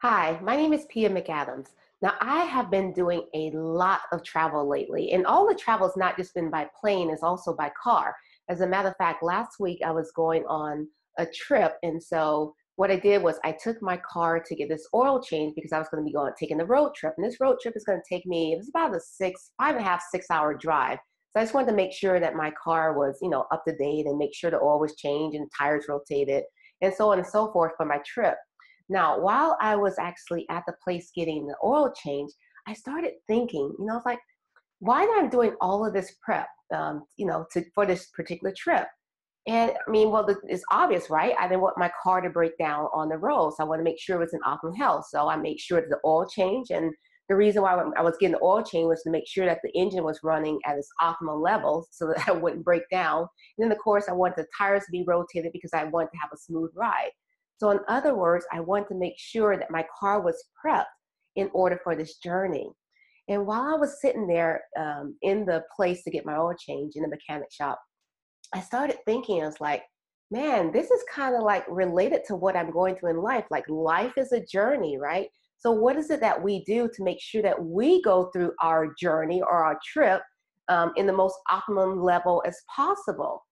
Hi, my name is Pia McAdams. Now, I have been doing a lot of travel lately, and all the travel has not just been by plane, it's also by car. As a matter of fact, last week I was going on a trip, and so what I did was I took my car to get this oil change because I was going to be going taking the road trip, and this road trip is going to take me. It was about a 5.5, 6 hour drive. So I just wanted to make sure that my car was, up to date and make sure the oil was changed and tires rotated, and so on and so forth for my trip. Now, while I was actually at the place getting the oil change, I started thinking, I was like, why am I doing all of this prep, for this particular trip? And I mean, well, it's obvious, right? I didn't want my car to break down on the road. So I want to make sure it was in optimal health. So I made sure that the oil change, and the reason why I was getting the oil change was to make sure that the engine was running at its optimal level so that I wouldn't break down. And then, of course, I wanted the tires to be rotated because I wanted to have a smooth ride. So in other words, I wanted to make sure that my car was prepped in order for this journey. And while I was sitting there in the place to get my oil change in the mechanic shop, I started thinking, I was like, man, this is kind of like related to what I'm going through in life. Like life is a journey, right? So what is it that we do to make sure that we go through our journey or our trip in the most optimum level as possible?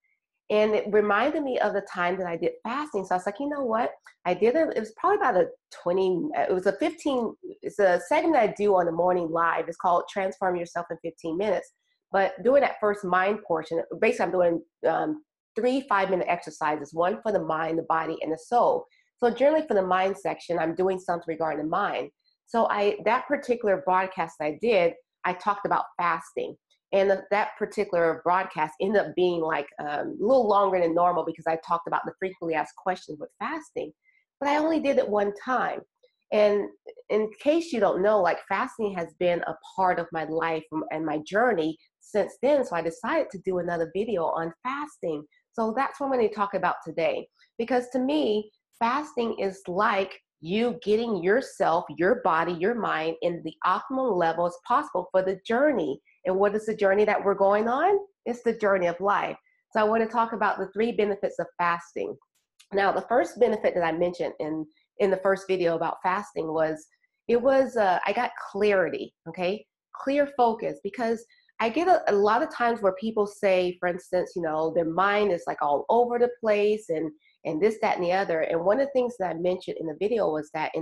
And it reminded me of the time that I did fasting. So I was like, you know what? It was probably about a 20, it was a 15, it's a segment I do on the morning live. It's called Transform Yourself in 15 Minutes. But doing that first mind portion, basically I'm doing 3 5-minute exercises, one for the mind, the body, and the soul. So generally for the mind section, I'm doing something regarding the mind. So that particular broadcast I did, I talked about fasting. And that particular broadcast ended up being like a little longer than normal because I talked about the frequently asked questions with fasting. But I only did it one time. And in case you don't know, like fasting has been a part of my life and my journey since then. So I decided to do another video on fasting. So that's what I'm going to talk about today. Because to me, fasting is like you getting yourself, your body, your mind in the optimal level as possible for the journey. And what is the journey that we're going on? It's the journey of life. So I want to talk about the 3 benefits of fasting. Now, the first benefit that I mentioned in the first video about fasting was I got clarity, okay? Clear focus, because I get a lot of times where people say, for instance, their mind is like all over the place and this, that, and the other. And one of the things that I mentioned in the video was that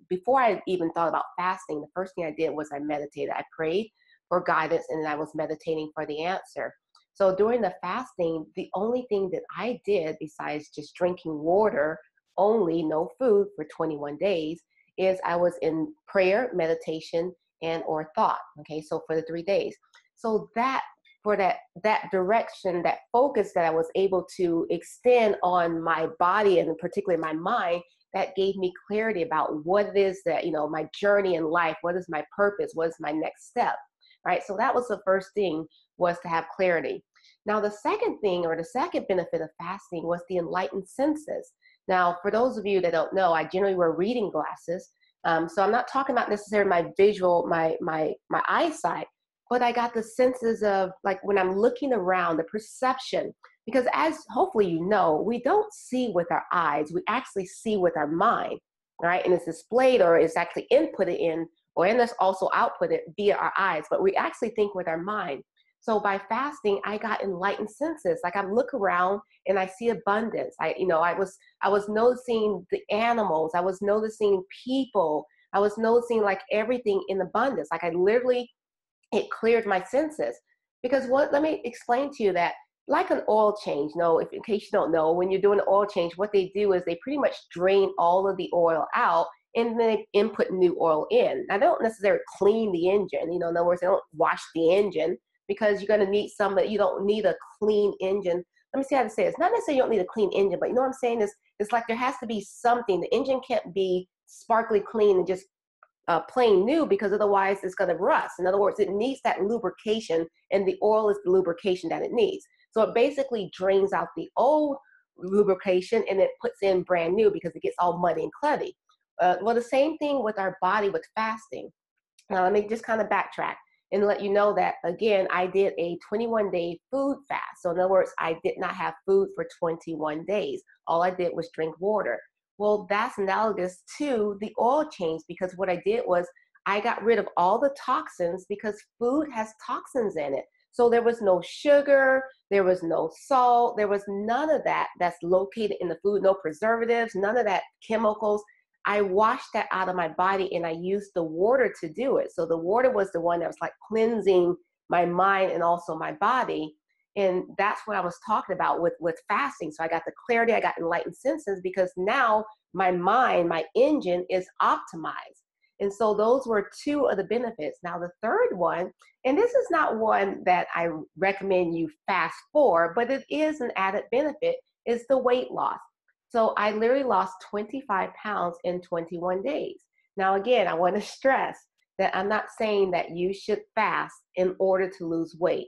before I even thought about fasting, the first thing I did was I meditated. I prayed for guidance and I was meditating for the answer. So during the fasting, the only thing that I did besides just drinking water, only no food for 21 days, is I was in prayer, meditation, and or thought. Okay, so for the 3 days. So that direction, that focus that I was able to extend on my body and particularly my mind, that gave me clarity about what it is that, my journey in life, what is my purpose, what is my next step, right? So that was the first thing, was to have clarity. Now, the second thing, or the second benefit of fasting, was the enlightened senses. Now, for those of you that don't know, I generally wear reading glasses. So I'm not talking about necessarily my visual, my eyesight, but I got the senses of like when I'm looking around, the perception. Because as hopefully you know, we don't see with our eyes, we actually see with our mind, right? And it's displayed or it's actually inputted in, or and it's also outputted via our eyes, but we actually think with our mind. So by fasting, I got enlightened senses. Like I look around and I see abundance. I was noticing the animals. I was noticing people. I was noticing like everything in abundance. Like it cleared my senses. Because let me explain to you that like an oil change, if in case you don't know, when you're doing an oil change, what they do is they pretty much drain all of the oil out and then they input new oil in. Now, they don't necessarily clean the engine. In other words, they don't wash the engine because you're going to need you don't need a clean engine. Let me see how to say it. It's not necessarily you don't need a clean engine, but you know what I'm saying is it's like there has to be something. The engine can't be sparkly clean and just plain new, because otherwise it's going to rust. In other words, it needs that lubrication, and the oil is the lubrication that it needs. So it basically drains out the old lubrication and it puts in brand new because it gets all muddy and clutty. Well, the same thing with our body with fasting. Now, let me just kind of backtrack and let you know that, again, I did a 21-day food fast. So in other words, I did not have food for 21 days. All I did was drink water. Well, that's analogous to the oil change, because what I did was I got rid of all the toxins, because food has toxins in it. So there was no sugar, there was no salt, there was none of that that's located in the food, no preservatives, none of that chemicals. I washed that out of my body and I used the water to do it. So the water was the one that was like cleansing my mind and also my body. And that's what I was talking about with fasting. So I got the clarity, I got enlightened senses, because now my mind, my engine is optimized. And so those were two of the benefits. Now the third one, and this is not one that I recommend you fast for, but it is an added benefit, is the weight loss. So I literally lost 25 pounds in 21 days. Now, again, I want to stress that I'm not saying that you should fast in order to lose weight.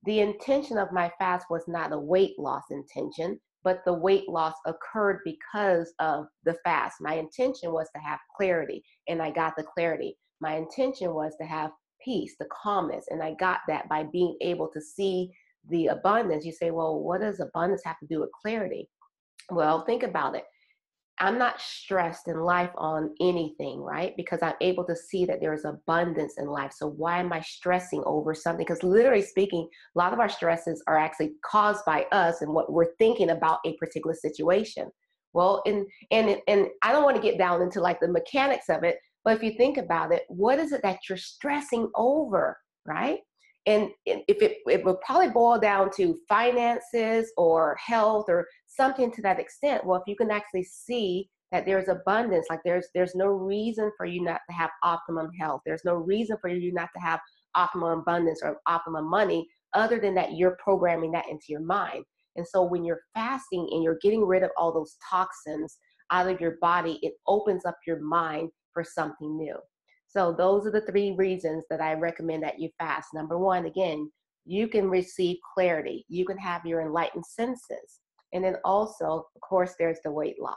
The intention of my fast was not a weight loss intention, but the weight loss occurred because of the fast. My intention was to have clarity, and I got the clarity. My intention was to have peace, the calmness, and I got that by being able to see the abundance. You say, well, what does abundance have to do with clarity? Well, think about it. I'm not stressed in life on anything, right? Because I'm able to see that there is abundance in life. So why am I stressing over something? Because literally speaking, a lot of our stresses are actually caused by us and what we're thinking about a particular situation. Well, and I don't want to get down into like the mechanics of it, but if you think about it, what is it that you're stressing over, right? And if it will probably boil down to finances or health or something to that extent. Well, if you can actually see that there's abundance, like there's no reason for you not to have optimum health. There's no reason for you not to have optimum abundance or optimum money, other than that you're programming that into your mind. And so when you're fasting and you're getting rid of all those toxins out of your body, it opens up your mind for something new. So those are the three reasons that I recommend that you fast. Number one, again, you can receive clarity. You can have your enlightened senses. And then also, of course, there's the weight loss.